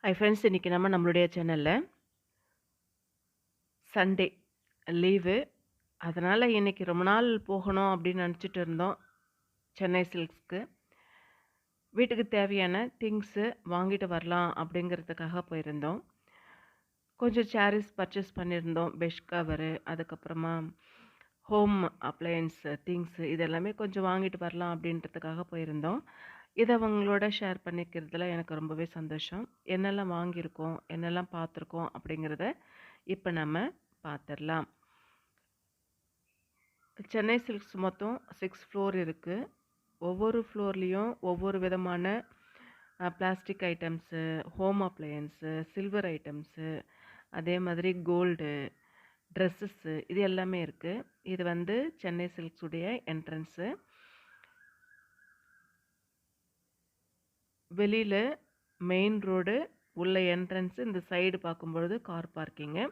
Hi friends, இன்னைக்கு நம்மளுடைய சேனல்ல சண்டே லீவு. அதனால இன்னைக்கு ரொம்ப நாள் போகணும் அப்படின்னு நினச்சிட்டு இருந்தோம் சென்னை சில்க்ஸ்க்கு. வீட்டுக்கு தேவையான திங்ஸு வாங்கிட்டு வரலாம் அப்படிங்கிறதுக்காக போயிருந்தோம். கொஞ்சம் சாரீஸ் பர்ச்சேஸ் பண்ணியிருந்தோம். பெட் கவரு, அதுக்கப்புறமா ஹோம் அப்ளையன்ஸ் திங்ஸு இது எல்லாமே கொஞ்சம் வாங்கிட்டு வரலாம் அப்படின்றதுக்காக போயிருந்தோம். இதை அவங்களோட ஷேர் பண்ணிக்கிறதுல எனக்கு ரொம்பவே சந்தோஷம். என்னெல்லாம் வாங்கியிருக்கோம், என்னெல்லாம் பார்த்துருக்கோம் அப்படிங்கிறத இப்போ நம்ம பார்த்துடலாம். சென்னை சில்க்ஸ் மொத்தம் 6 ஃப்ளோர் இருக்குது. ஒவ்வொரு ஃப்ளோர்லேயும் ஒவ்வொரு விதமான plastic items, home appliance, silver items, அதே மாதிரி கோல்டு, ட்ரெஸ்ஸஸ்ஸு இது எல்லாமே இருக்குது. இது வந்து சென்னை சில்க்ஸுடைய என்ட்ரன்ஸு. வெளியில் மெயின் ரோடு, உள்ள என்ட்ரன்ஸு, இந்த சைடு பார்க்கும்பொழுது கார் பார்க்கிங்கு,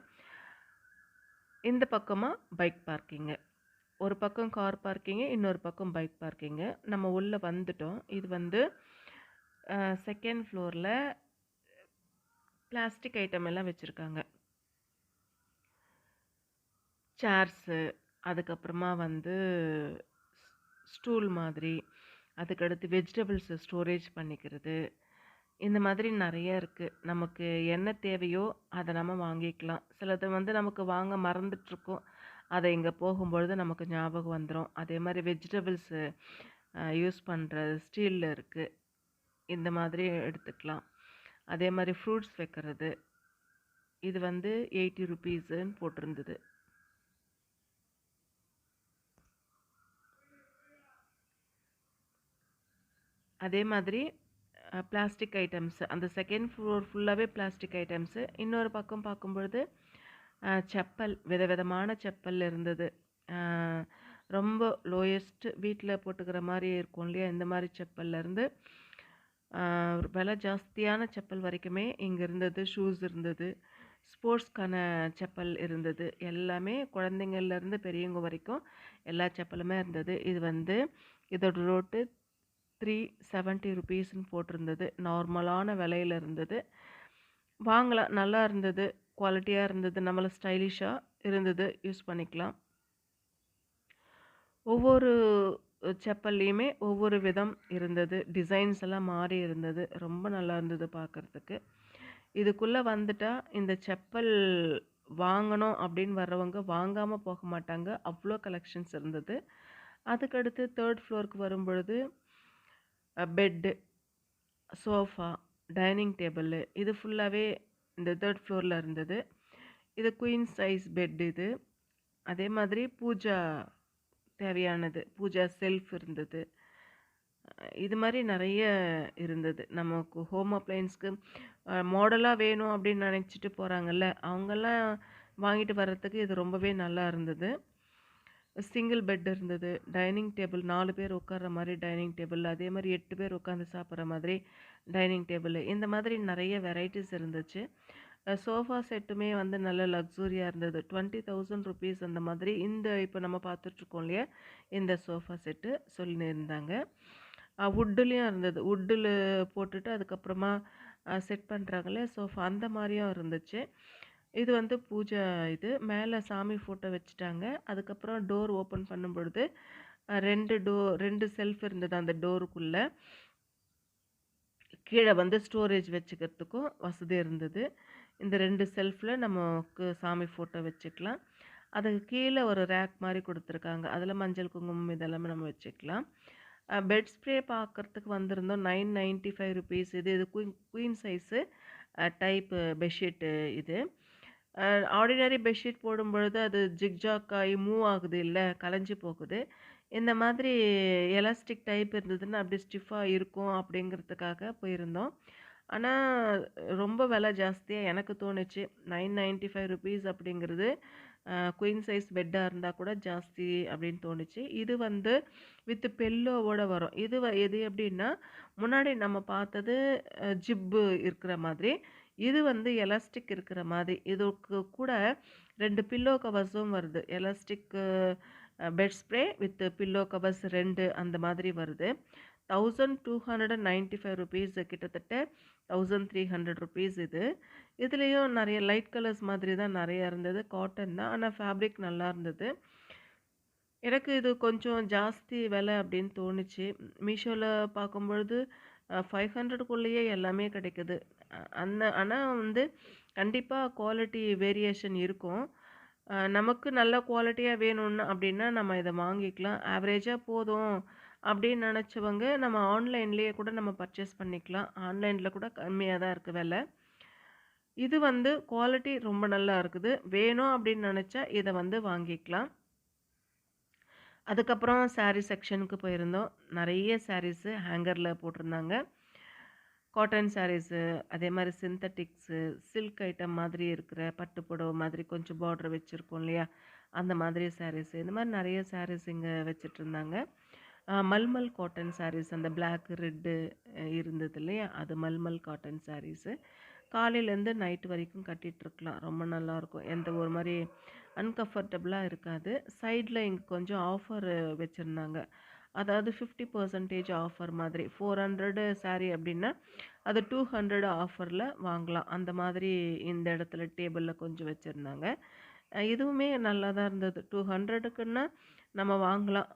இந்த பக்கமாக பைக் பார்க்கிங்கு. ஒரு பக்கம் கார் பார்க்கிங்கு, இன்னொரு பக்கம் பைக் பார்க்கிங்கு. நம்ம உள்ளே வந்துட்டோம். இது வந்து செகண்ட் ஃப்ளோரில் பிளாஸ்டிக் ஐட்டம் எல்லாம் வச்சுருக்காங்க. சேர்ஸு, அதுக்கப்புறமா வந்து ஸ்டூல் மாதிரி, அதுக்கடுத்து வெஜிடபிள்ஸு ஸ்டோரேஜ் பண்ணிக்கிறது, இந்த மாதிரி நிறைய இருக்குது. நமக்கு என்ன தேவையோ அதை நம்ம வாங்கிக்கலாம். சிலது வந்து நமக்கு வாங்க மறந்துட்டுருக்கோம். அதை இங்கே போகும்பொழுது நமக்கு ஞாபகம் வந்துடும். அதே மாதிரி வெஜிடபிள்ஸு யூஸ் பண்ணுறது ஸ்டீலில் இருக்குது. இந்த மாதிரி எடுத்துக்கலாம். அதே மாதிரி ஃப்ரூட்ஸ் வைக்கிறது, இது வந்து 80 ருபீஸுன்னு போட்டிருந்தது. அதே மாதிரி பிளாஸ்டிக் ஐட்டம்ஸு, அந்த செகண்ட் ஃப்ளோர் ஃபுல்லாகவே பிளாஸ்டிக் ஐட்டம்ஸு. இன்னொரு பக்கம் பார்க்கும்பொழுது செப்பல், விதவிதமான செப்பல் இருந்தது. ரொம்ப லோயஸ்ட் வீட்டில் போட்டுக்கிற மாதிரி இருக்கும் இல்லையா, இந்த மாதிரி செப்பல்லேருந்து விலை ஜாஸ்தியான செப்பல் வரைக்குமே இங்கே இருந்தது. ஷூஸ் இருந்தது, ஸ்போர்ட்ஸ்க்கான செப்பல் இருந்தது. எல்லாமே குழந்தைங்கள்லேருந்து பெரியவங்க வரைக்கும் எல்லா செப்பலுமே இருந்தது. இது வந்து இதோட ரோட்டு 370 ருபீஸ்ன்னு போட்டிருந்தது. நார்மலான விலையில் இருந்தது. வாங்கலாம், நல்லா இருந்தது, குவாலிட்டியாக இருந்தது, நம்மளை ஸ்டைலிஷாக இருந்தது, யூஸ் பண்ணிக்கலாம். ஒவ்வொரு செப்பல்லையுமே ஒவ்வொரு விதம் இருந்தது. டிசைன்ஸ் எல்லாம் மாறி இருந்தது. ரொம்ப நல்லா இருந்தது பார்க்குறதுக்கு. இதுக்குள்ளே வந்துட்டா இந்த செப்பல் வாங்கணும் அப்படின்னு வர்றவங்க வாங்காமல் போக மாட்டாங்க. அவ்வளோ கலெக்ஷன்ஸ் இருந்தது. அதுக்கடுத்து தேர்ட் ஃப்ளோருக்கு வரும்பொழுது பெட்டு, சோஃபா, டைனிங் டேபிள் இது ஃபுல்லாகவே இந்த தேர்ட் ஃப்ளோரில் இருந்தது. இது குயின் சைஸ் பெட் இது. அதே மாதிரி பூஜா தேவையானது, பூஜா செல்ஃப் இருந்தது. இது மாதிரி நிறைய இருந்தது. நமக்கு ஹோம் அப்ளையன்ஸ்க்கு மாடலாக வேணும் அப்படின்னு நினச்சிட்டு போகிறாங்கல்ல, அவங்கெல்லாம் வாங்கிட்டு வர்றதுக்கு இது ரொம்பவே நல்லா இருந்தது. சிங்கிள் பெட் இருந்தது, டைனிங் டேபிள் 4 பேர் உட்கார்ற மாதிரி டைனிங் டேபிள், அதே மாதிரி 8 பேர் உட்காந்து சாப்பிட்ற மாதிரி டைனிங் டேபிள், இந்த மாதிரி நிறைய வெரைட்டிஸ் இருந்துச்சு. சோஃபா செட்டுமே வந்து நல்ல லக்ஸூரியாக இருந்தது. 20,000 ருபீஸ் அந்த மாதிரி. இந்த இப்போ நம்ம பார்த்துட்ருக்கோம் இல்லையா, இந்த சோஃபா செட்டு சொல்லியிருந்தாங்க. வுட்டுலேயும் இருந்தது. வுட்டில் போட்டுட்டு அதுக்கப்புறமா செட் பண்ணுறாங்களே சோஃபா, அந்த மாதிரியும் இருந்துச்சு. இது வந்து பூஜா இது. மேலே சாமி ஃபோட்டோ வச்சுட்டாங்க. அதுக்கப்புறம் டோர் ஓப்பன் பண்ணும் பொழுது 2 செல்ஃப் இருந்தது அந்த டோருக்குள்ளே. கீழே வந்து ஸ்டோரேஜ் வச்சுக்கிறதுக்கும் வசதி இருந்தது. இந்த 2 செல்ஃபில் நமக்கு சாமி ஃபோட்டோ வச்சுக்கலாம். அதுக்கு கீழே ஒரு ரேக் மாதிரி கொடுத்துருக்காங்க. அதில் மஞ்சள் குங்குமம் இதெல்லாமே நம்ம வச்சுக்கலாம். பெட் ஸ்ப்ரே பார்க்குறதுக்கு வந்திருந்தோம். 995 ருபீஸ். இது குயின் சைஸு டைப்பு பெட்ஷீட்டு இது. ஆர்டினரி பெட்ஷீட் போடும்பொழுது அது ஜிக்ஜாக் ஆகி மூவ் ஆகுது இல்லை, கலைஞ்சி போகுது. இந்த மாதிரி எலாஸ்டிக் டைப் இருந்ததுன்னா அப்படி ஸ்டிஃபாக இருக்கும் அப்படிங்கிறதுக்காக போயிருந்தோம். ஆனால் ரொம்ப விலை ஜாஸ்தியாக எனக்கு தோணுச்சு. 995 ருபீஸ் அப்படிங்கிறது குயின் சைஸ் பெட்டாக இருந்தால் கூட ஜாஸ்தி அப்படின்னு தோணுச்சு. இது வந்து வித் பெல்லோவோட வரும். எது எப்படின்னா, முன்னாடி நம்ம பார்த்தது ஜிப்பு இருக்கிற மாதிரி, இது வந்து எலாஸ்டிக் இருக்கிற மாதிரி. இதுக்கு கூட 2 பில்லோ கவர்ஸும் வருது. Elastic bed spread with pillow covers 2 அந்த மாதிரி வருது. ₹1295 கிட்டத்தட்ட ₹1300 இது. இதுலயும் நெறைய லைட் கலர்ஸ் மாதிரி தான் நெறைய இருந்தது. காட்டன் தான். ஆனா ஃபேப்ரிக் நல்லா இருந்தது. எனக்கு இது கொஞ்சம் ஜாஸ்தி விலை அப்படின்னு தோணுச்சு. மீஷோல பார்க்கும்பொழுது 500க்குள்ளேயே எல்லாமே கிடைக்குது. ஆனா வந்து கண்டிப்பா குவாலிட்டி வேரியேஷன் இருக்கும். நமக்கு நல்ல குவாலிட்டியா வேணும்னு அப்படின்னா நம்ம இத வாங்கிக்கலாம். ஆவரேஜா போதும் அப்படின்னு நெனச்சவங்க நம்ம ஆன்லைன்லேயே கூட நம்ம பர்ச்சேஸ் பண்ணிக்கலாம். ஆன்லைன்ல கூட கம்மியா தான் இருக்கு விலை. இது வந்து குவாலிட்டி ரொம்ப நல்லா இருக்குது. வேணும் அப்படின்னு நெனச்சா இத வந்து வாங்கிக்கலாம். அதுக்கப்புறம் சாரி செக்ஷனுக்கு போயிருந்தோம். நெறைய சாரீஸு ஹேங்கர்ல போட்டிருந்தாங்க. காட்டன் சாரீஸு, அதே மாரி சிந்தட்டிக்ஸு, சில்க் ஐட்டம் மாதிரி இருக்கிற பட்டு புடவ மாதிரி கொஞ்சம் பார்டர் வச்சிருக்கோம் இல்லையா? அந்த மாதிரி சாரீஸு. இந்த மாரி நெறைய சாரீஸ் இங்க வச்சுட்ருந்தாங்க. மல்மல் காட்டன் சாரீஸ் அந்த பிளாக், ரெட்டு இருந்தது இல்லையா? அது மல்மல் காட்டன் சாரீஸு. காலையிலேருந்து நைட் வரைக்கும் கட்டிட்டுருக்கலாம். ரொம்ப நல்லாயிருக்கும். எந்த ஒரு மாரி அன்கம்ஃபர்டபுளா இருக்காது. சைட்ல இங்க கொஞ்சம் ஆஃபர் வச்சிருந்தாங்க. அதாவது 50% ஆஃபர் மாதிரி. 400 சாரி அப்டின்னா, அது 200 ஆஃபர்ல வாங்கலாம். அந்த மாதிரி இந்த இடத்துல டேபிள்ல கொஞ்சம் வச்சிருந்தாங்க. இதுவுமே நல்லா தான் இருந்தது. 200க்குன்னா நம்ம வாங்கலாம்.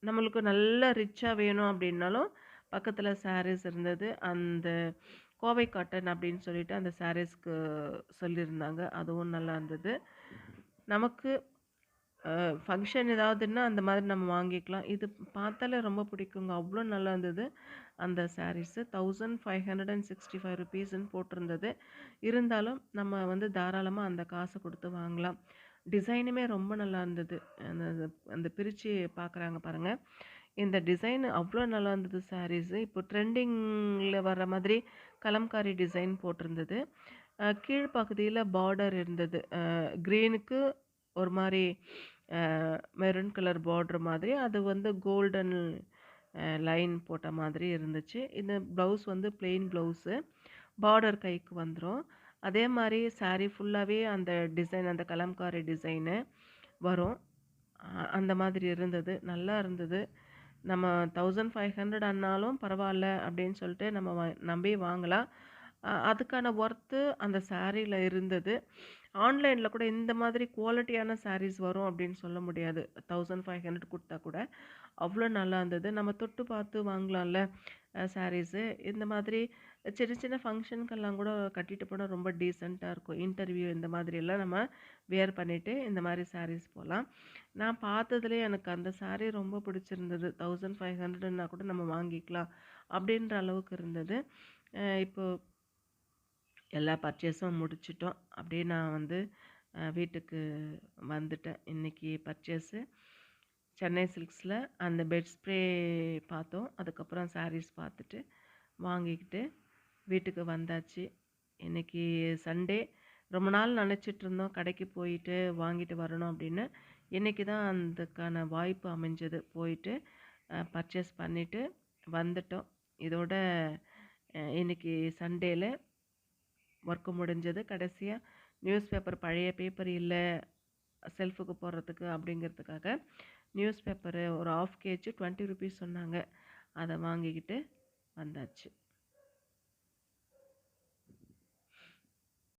நம்மளுக்கு நல்ல ரிச்சா வேணும் அப்டின்னாலும், பக்கத்துல சாரீஸ் இருந்தது. அந்த கோவை காட்டன் அப்டின்னு சொல்லிட்டு அந்த சாரீஸ்க்கு சொல்லியிருந்தாங்க. அதுவும் நல்லா இருந்தது. நமக்கு ஃபங்ஷன் ஏதாவதுன்னா அந்த மாதிரி நம்ம வாங்கிக்கலாம். இது பார்த்தாலே ரொம்ப பிடிக்குங்க. அவ்ளோ நல்லா இருந்தது. அந்த சாரீஸு ₹1565ன்னு போட்டிருந்தது. இருந்தாலும் நம்ம வந்து தாராளமா அந்த காசு குடுத்து வாங்கலாம். டிசைனுமே ரொம்ப நல்லா இருந்தது. அந்த அந்த அந்த பிரிச்சு பார்க்குறாங்க பாருங்க. இந்த டிசைன் அவ்ளோ நல்லா இருந்தது சாரீஸு. இப்போ ட்ரெண்டிங்ல வர மாதிரி கலம்காரி டிசைன் போட்டிருந்தது. கீழ் பகுதியில பார்டர் இருந்தது. கிரீனுக்கு ஒரு மாரி அ மெரூன் கலர் பார்டர் மாதிரி, அது வந்து கோல்டன் லைன் போட்ட மாதிரி இருந்துச்சு. இந்த ப்ளவுஸ் வந்து பிளெயின் ப்ளவுஸு. பார்டர் கைக்கு வந்துரும். அதே மாரி சாரி ஃபுல்லாவே அந்த டிசைன் அந்த கலம்காரி டிசைனு வரும். அந்த மாதிரி இருந்தது. நல்லா இருந்தது. நம்ம 1500 ஆனாலும் பரவால்ல அப்படின்னு சொல்லிட்டு நம்ம நம்பி வாங்கலாம். அதுக்கான ஒர்த்து அந்த சாரீல இருந்தது. ஆன்லைன்ல கூட இந்த மாதிரி குவாலிட்டியான சாரீஸ் வரும் அப்படின்னு சொல்ல முடியாது. 1500 குடுத்தா கூட. அவ்ளோ நல்லா இருந்தது. நம்ம தொட்டு பார்த்து வாங்கலாம்ல சாரீஸு. இந்த மாதிரி சின்ன சின்ன ஃபங்ஷனுக்கெல்லாம் கூட கட்டிட்டு போனா ரொம்ப டீசென்ட்டா இருக்கும். இன்டர்வியூ இந்த மாதிரியெல்லாம் நம்ம வியர் பண்ணிட்டு இந்த மாரி சாரீஸ் போலாம். நான் பார்த்ததுலயே எனக்கு அந்த சாரி ரொம்ப பிடிச்சிருந்தது. 1500ன்னா கூட நம்ம வாங்கிக்கலாம். அப்படின்ற அளவுக்கு இருந்தது. இப்போ எல்லா பர்ச்சேஸும் முடிச்சுட்டோம். அப்படியே நான் வந்து வீட்டுக்கு வந்துட்டேன். இன்னைக்கு பர்ச்சேஸு சென்னை சில்க்ஸில அந்த பெட் ஸ்ப்ரே பார்த்தோம். அதுக்கப்புறம் சாரீஸ் பார்த்துட்டு வாங்கிக்கிட்டு வீட்டுக்கு வந்தாச்சு. இன்னைக்கு சண்டே. ரொம்ப நாள் நெனச்சிட்ருந்தோம் கடைக்கு போயிட்டு வாங்கிட்டு வரணும் அப்படின்னு. இன்னைக்கு தான் அதுக்கான வாய்ப்பு அமைஞ்சது. போயிட்டு பர்ச்சேஸ் பண்ணிட்டு வந்துட்டோம். இதோட இன்னைக்கு சண்டேல ஒர்க்கு முடிஞ்சது. கடைசியா நியூஸ் பேப்பர் பழைய பேப்பர் இல்ல செல்ஃபுக்கு போடுறதுக்கு அப்படிங்கிறதுக்காக நியூஸ் பேப்பரு ஒரு ½ கேஜி ₹20 சொன்னாங்க. அத வாங்கிக்கிட்டு வந்தாச்சு.